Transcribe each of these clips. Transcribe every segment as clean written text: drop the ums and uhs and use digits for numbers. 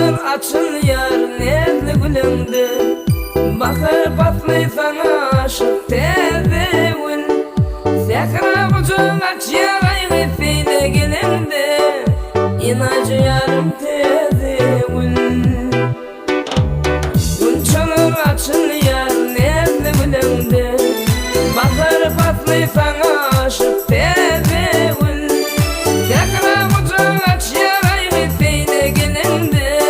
Unçalır açılıyor nezli gülüngde, bakır patlay sana aşık tezewin. Zekra bucuk açıyor ayğı feyle gelinde, inacı yarım tezewin. Unçalır açılıyor nezli gülüngde, bakır patlay sana aşık tezewin. Zekra bucuk açıyor ayğı feyle gelinde,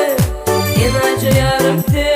inacı yarım tezewin.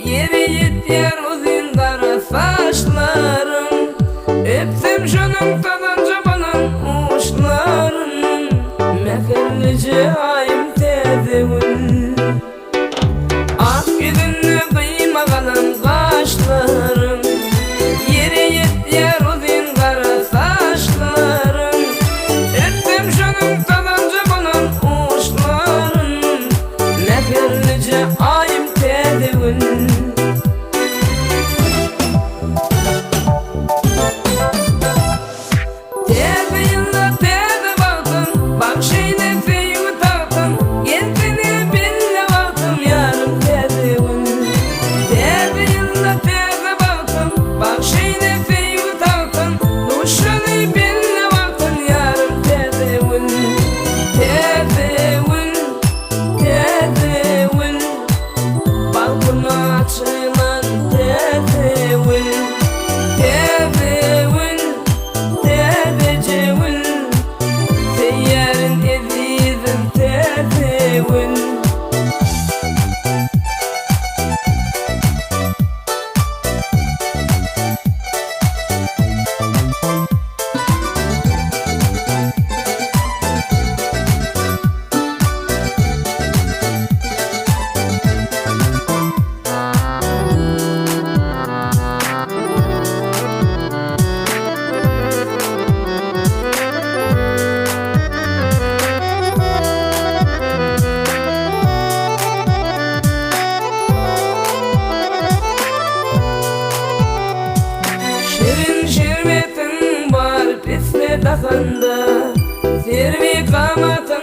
Yeri yetyer uzun kara saçların, öpsem şunun tadanca banan uçların, mehirlice ayım tezewin. Ak yüzünü kıyma kalan kaşların, yeri yetyer uzun kara saçların, öpsem şunun tadanca banan uçların, mehirlice ayım tezewin. Şirmetin var pisli dakanda, sirvi kamata